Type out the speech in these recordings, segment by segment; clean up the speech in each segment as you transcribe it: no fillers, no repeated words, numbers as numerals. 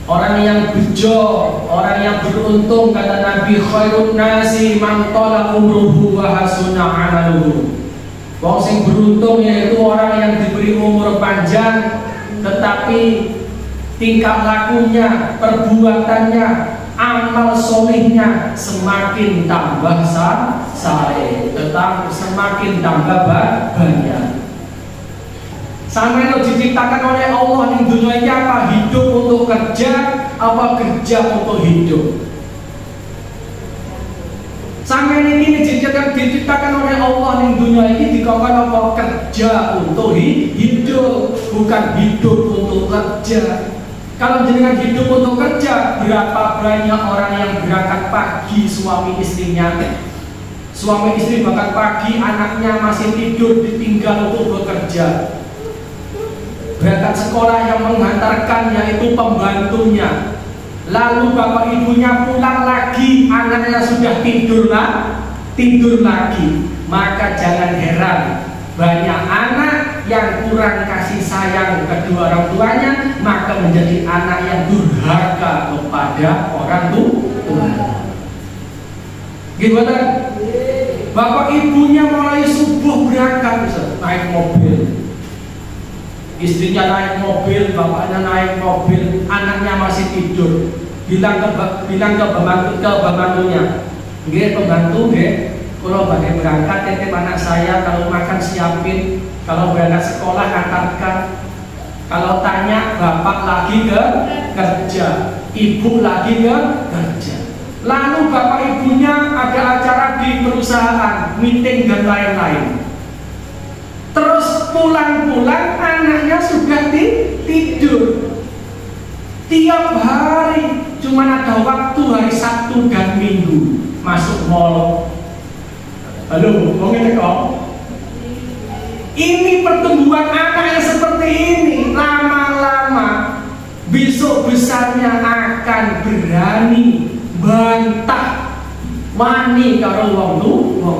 Orang yang bejo, orang yang beruntung, kata Nabi, khairun nasi man tala umruhu wa hasuna amaluhu. Wong sing beruntung yaitu orang yang diberi umur panjang tetapi tingkah lakunya, perbuatannya, amal solihnya semakin tambah saleh, tetap semakin tambah banyak. Sampai lo diciptakan oleh Allah di dunia ini apa? Hidup untuk kerja, apa kerja untuk hidup? Sampai ini diciptakan oleh Allah di dunia ini dikatakan apa? Kerja untuk hidup, bukan hidup untuk kerja. Kalau jenengan hidup untuk kerja, berapa banyak orang yang berangkat pagi suami istrinya? Suami istri berangkat pagi, anaknya masih tidur, ditinggal untuk bekerja. Berangkat sekolah yang menghantarkan yaitu pembantunya. Lalu bapak ibunya pulang lagi, anaknya sudah tidur lagi. Maka jangan heran banyak anak yang kurang kasih sayang kedua orang tuanya, maka menjadi anak yang durhaka kepada orang tua. Gimana? Bapak ibunya mulai subuh berangkat, naik mobil. Istrinya naik mobil, bapaknya naik mobil, anaknya masih tidur. Bilang ke pembantunya, nggih pembantu nggih, kalau badhe berangkat titip anak saya, kalau makan siapin, kalau berangkat sekolah antarkan. Kalau tanya bapak lagi ke kerja, ibu lagi ke kerja. Lalu bapak ibunya ada acara di perusahaan, meeting dan lain-lain. Terus pulang-pulang anaknya sudah tidur. Tiap hari cuma ada waktu hari Sabtu dan Minggu masuk mall. Halo, mau ngene kok? Ini pertumbuhan anak yang seperti ini lama-lama besok besarnya akan berani bantah wani karo wong tuwa.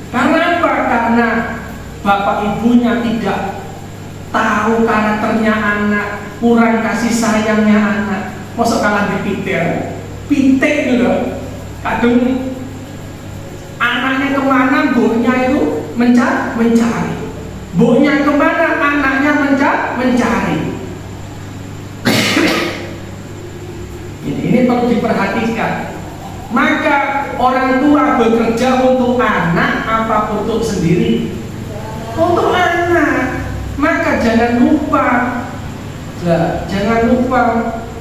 Karena apa? Karena bapak ibunya tidak tahu karakternya anak, kurang kasih sayangnya anak. Masa kalah dipitir, pitik gitu. Kadang anaknya kemana, boknya itu mencari. Boknya kemana, anaknya mencari. Ini perlu diperhatikan. Maka orang tua bekerja untuk anak apa untuk sendiri? Untuk anak. Maka jangan lupa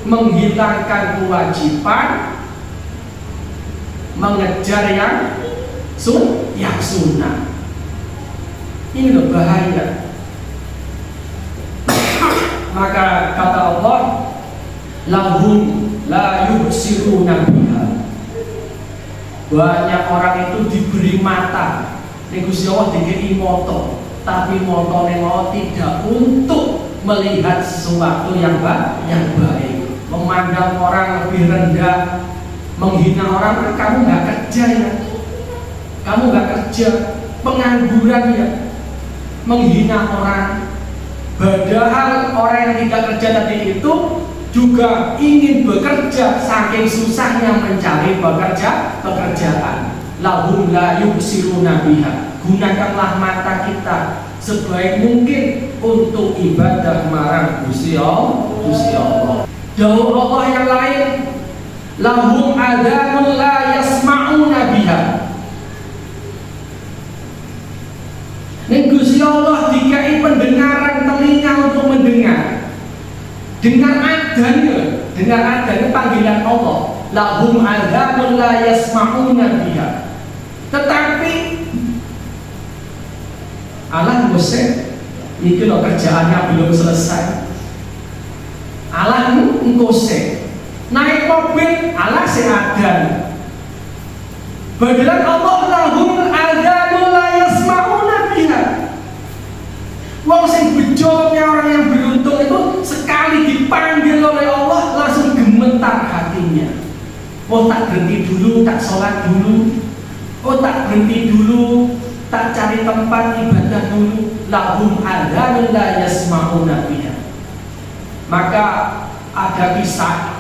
menghilangkan kewajiban, mengejar yang sunnah. Ini loh bahaya. Maka kata Allah, lahum la yubsiruna biha. Banyak orang itu diberi mata, Gusti Allah dikei moto, tapi moto Allah tidak untuk melihat sesuatu yang baik. Memandang orang lebih rendah, menghina orang, kamu nggak kerja ya, kamu nggak kerja, pengangguran ya, menghina orang. Padahal orang yang tidak kerja tadi itu juga ingin bekerja, saking susahnya mencari pekerjaan. Lahum la yubsiruna biha. Gunakanlah mata kita sebaik mungkin untuk ibadah marang Gusti Allah. Dawuh Allah yang lain, lahum adhanun la yasma'una biha. Ning Gusti Allah dikai pendengaran telinga untuk mendengar. Dengar adzan panggilan Allah. Lahum adhanun la yasma'una biha. Tetapi Allah ngusir, itu loh kerjaannya belum selesai. Allah ngusir, naik mobil Allah seadan. Padahal Allah lahum adhanun la yasma'una biha. Wong sing bejolnya orang yang beruntung itu sekali dipanggil oleh Allah langsung gemetar hatinya. Oh tak berhenti dulu, tak sholat dulu. Oh tak berhenti dulu, tak cari tempat ibadah dulu. Lahum adhanun la yasma'una biha. Maka ada kisah,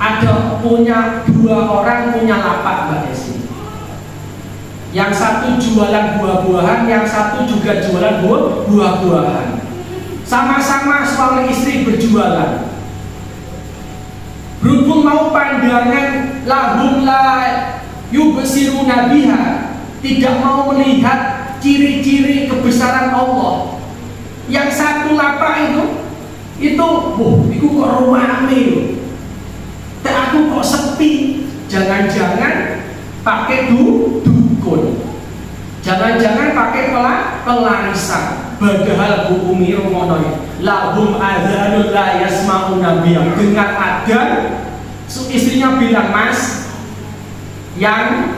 ada punya dua orang punya lapak Mbak Desi. Yang satu jualan buah-buahan, yang satu juga jualan buah-buahan. Sama-sama suami istri berjualan. Berhubung mau pandangan lahum la yubsiruna biha, tidak mau melihat ciri-ciri kebesaran Allah. Yang satu lapak itu kok rame loh. Tak aku kok sepi. Jangan-jangan pakai dukun. Jangan-jangan pakai pelarisan. Padahal hukumi romono lahum adzanul la yasma'una biha. Dengan adzan istrinya bilang, Mas, yang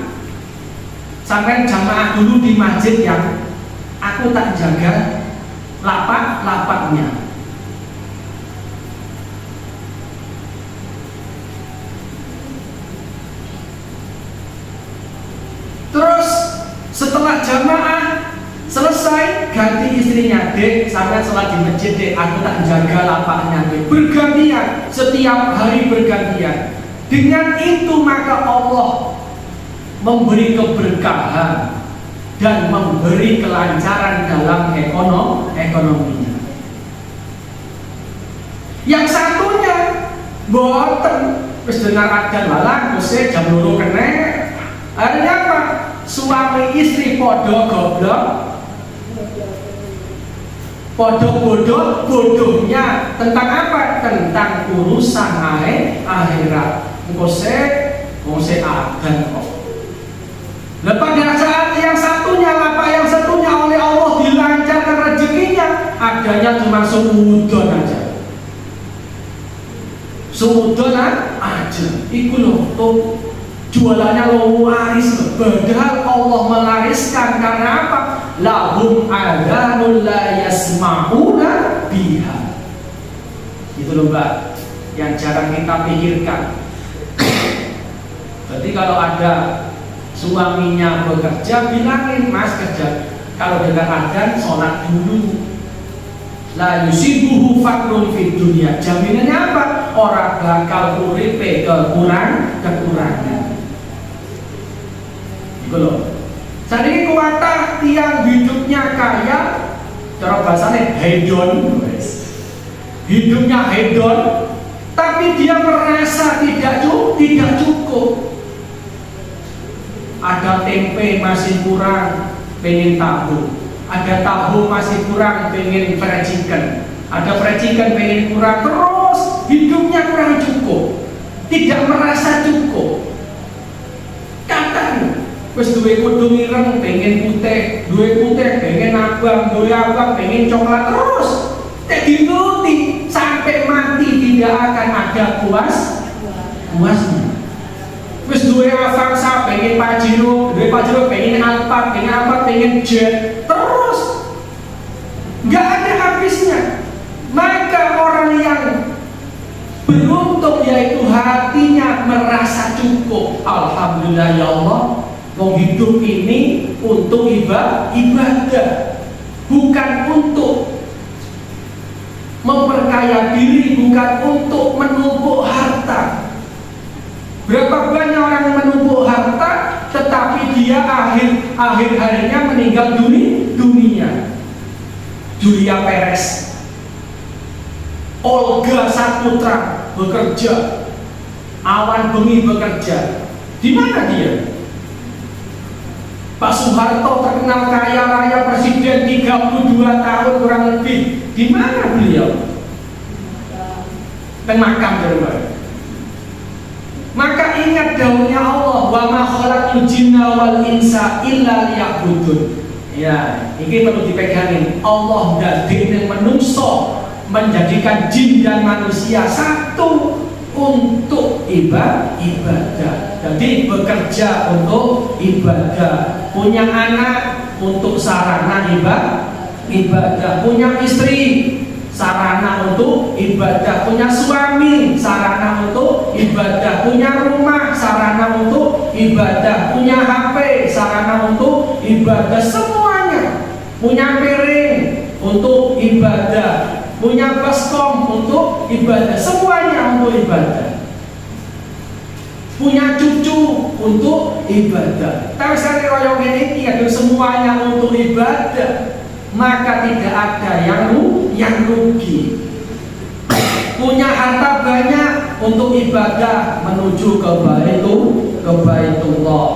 sampai jamaah dulu di masjid yang aku tak jaga lapak-lapaknya. Terus setelah jamaah selesai, ganti istrinya, Dek, sampai sholat di masjid, Dek, aku tak jaga lapaknya, Dek. Bergantian, setiap hari bergantian. Dengan itu maka Allah memberi keberkahan dan memberi kelancaran dalam ekonominya. Yang satunya boten wis dengar adzan walang mesti jam 2 kene. Artinya apa? Suami istri podo goblok, podo bodohnya tentang apa? Tentang urusan akhirat. Mose adzan kok. Nah, pada saat yang satunya lapak yang satunya oleh Allah dilancarkan rezekinya, adanya cuma suudon aja. Suudon aja. Iku loh, tuh jualannya lo waris. Padahal Allah melariskan karena apa? Lahum adzanul la yasma'una biha. Itu loh Mbak, yang jarang kita pikirkan. Berarti kalau ada suaminya bekerja, bilangin, Mas kerja. Kalau dengar adzan, sholat dulu. La yusibuhu fakrun fid dunya. Jaminannya apa? Orang bakal uripe kekurangan. Itu loh. Saat ini kuatah tiang hidupnya kaya, cara bahasanya hedon, hidupnya hedon, tapi dia merasa tidak cukup. Ada tempe masih kurang, pengen tahu. Ada tahu masih kurang, pengen fried chicken. Ada fried chicken pengen kurang, terus hidupnya kurang cukup, tidak merasa cukup. Kadang wis duwe kudu ireng pengen putih, duwe putih pengen abang, duwe abang pengen coklat, terus dituruti sampai mati tidak akan ada puasnya. Wis duwe Avanza pengen Pajero, duwe Pajero pengen Alphard, pengen Jet, terus nggak ada habisnya. Maka orang yang beruntung yaitu hatinya merasa cukup. Alhamdulillah ya Allah, mau hidup ini untuk ibadah, bukan untuk memperkaya diri, bukan untuk menumpuk harta. Berapa banyak orang yang menumpuk harta, tetapi dia akhir harinya meninggal dunia. Julia Perez, Olga Saputra bekerja, Awan Bengi bekerja. Di mana dia? Pak Soeharto terkenal kaya raya presiden 32 tahun kurang lebih. Di mana beliau? Makam terbaik. Maka ingat daunnya Allah, wa ma khalaqul jinna wal insa illa liya'budun. Ya, ini perlu dipegangin. Allah dadekne menungso, menjadikan jin dan manusia satu untuk ibadah. Jadi bekerja untuk ibadah, punya anak untuk sarana ibadah, punya istri sarana untuk ibadah, punya suami sarana untuk ibadah, punya rumah sarana untuk ibadah, punya HP sarana untuk ibadah, semuanya, punya piring untuk ibadah, ibadah, semuanya untuk ibadah. Punya cucu untuk ibadah. Tapi sekali royong ini kalau semuanya untuk ibadah, maka tidak ada yang rugi. Punya harta banyak untuk ibadah menuju ke Baitullah.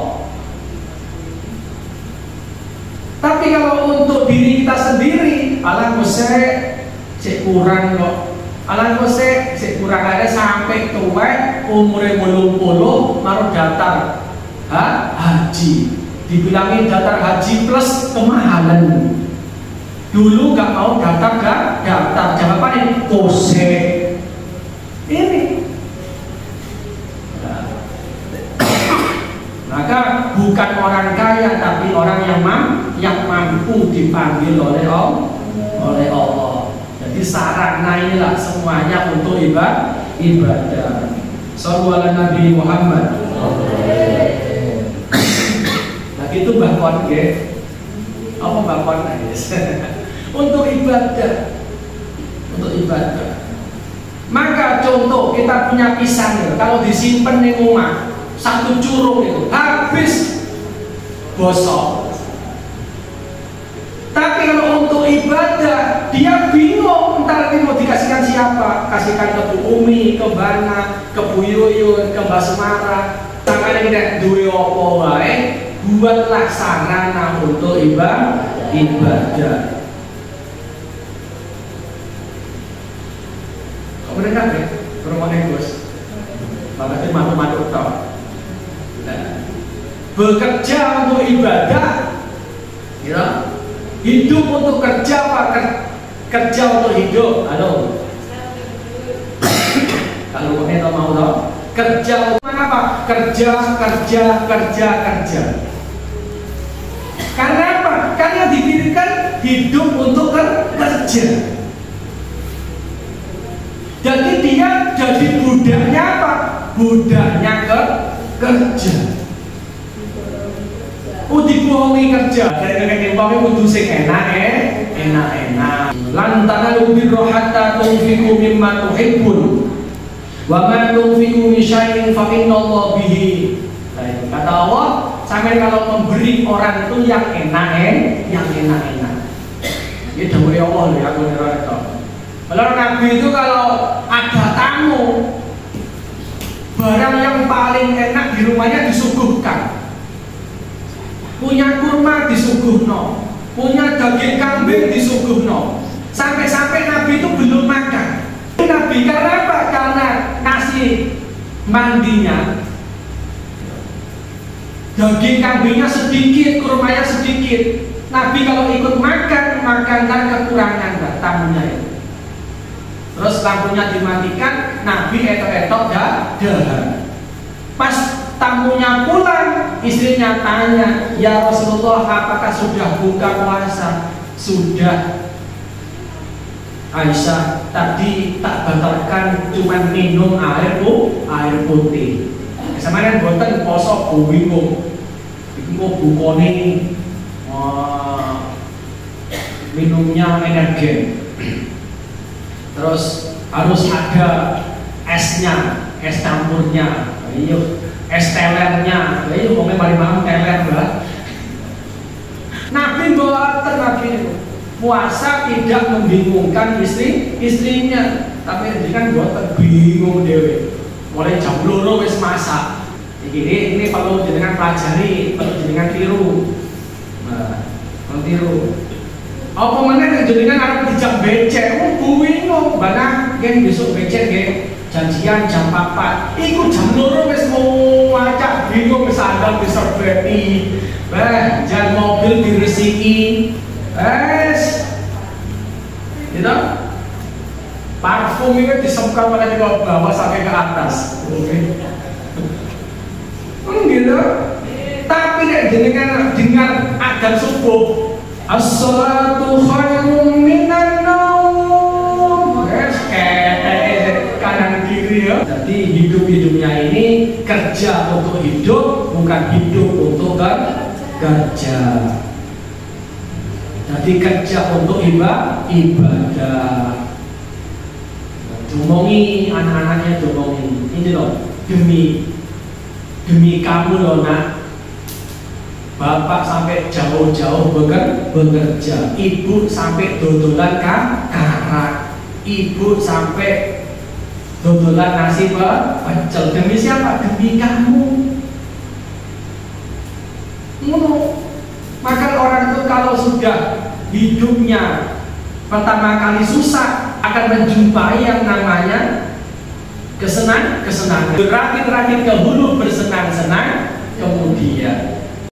Tapi kalau untuk diri kita sendiri, alah kok kurang kok. Alah kok kurang ada sampai tua umurnya 80 baru daftar haji. Dibilangin daftar haji plus kemahalan. Dulu gak mau daftar jawabannya kose. Ini maka bukan orang kaya tapi orang yang mampu dipanggil oleh Allah. Jadi sarana inilah semuanya untuk ibadah. Shallallahu ala Nabi Muhammad. Nah itu bakon ge. Apa bakon guys? Untuk ibadah. Maka contoh kita punya pisang, kalau disimpan di rumah satu curug itu habis bosok. Tapi kalau untuk ibadah dia bingung ntar mau dikasihkan siapa, kasihkan ke Bu Umi, ke Bana, ke Bu Yuyun, ke Mbak Semara. Makanya kita duwe apa wae, buatlah sarana untuk ibadah. Benar ya, rumahnya Gus. Makanya matu-matu tau. Bekerja untuk ibadah, ya. Hidup untuk kerja apa? Kerja untuk hidup. Halo. Kalau kita mau tahu, kerja untuk apa? Kerja. Karena apa? Karena didirikan hidup untuk kerja. Jadi dia jadi budaknya apa? Budaknya kerja. Dibohongi kerja. Dari kakek timpangnya kudu sing enak. Lan tanalu birra hatta tunfiqu mimma tuhibbun. Wa ma tunfiqu min syai'in fa innallaha bihi. Kata Allah, sampai kalau memberi orang itu yang enak. Ini dawuh Allah lho aku ora tahu. Kalau Nabi itu kalau ada tamu, barang yang paling enak di rumahnya disuguhkan. Punya kurma disuguhno, punya daging kambing disuguhno. Sampai-sampai Nabi itu belum makan. Nabi karena apa? Karena nasi mandinya, daging kambingnya sedikit, kurmanya sedikit. Nabi kalau ikut makan kekurangan tamunya itu. Terus lampunya dimatikan, Nabi etok-etok dahan. Pas tamunya pulang, istrinya tanya, ya Rasulullah, apakah sudah buka puasa? Sudah. Aisyah, tadi tak batalkan, cuma minum air putih. Sebenarnya buatan poso bingung. Bingung bukone minumnya energen. Terus harus ada esnya, es campurnya, es telernya, ngomongnya paling malam teler lah. Nabi puasa tidak membingungkan istrinya, tapi dia kan buat bingung dewe. Mulai jam 2 wis masak. Ini perlu jenengan pelajari, perlu jenengan tiru. Tiru. Apa mana jenengan arep dijak becek, bingung, bana gen besok becek gen janjian jam 4. Iku jam 2 wis mau acak bingung wis sandal diserbeti. Jan mobil diresiki. Gitu. Parfum itu disemprot pada di bawah sampai ke atas. Gitu. Tapi nek jenengan dengar adzan subuh, as-salatu khairun minan naum. Kanan kiri ya. Jadi hidupnya ini kerja untuk hidup, bukan hidup untuk kerja. Jadi kerja untuk ibadah. Domongi anak-anaknya, domongi ini loh, demi kamu loh nak, bapak sampai jauh-jauh bekerja, ibu sampai dodolan karak, ibu sampai dodolan nasi pecel, demi siapa? Demi kamu. Maka orang itu kalau sudah hidupnya pertama kali susah, akan menjumpai yang namanya kesenangan. Berakit-rakit ke hulu bersenang-senang, kemudian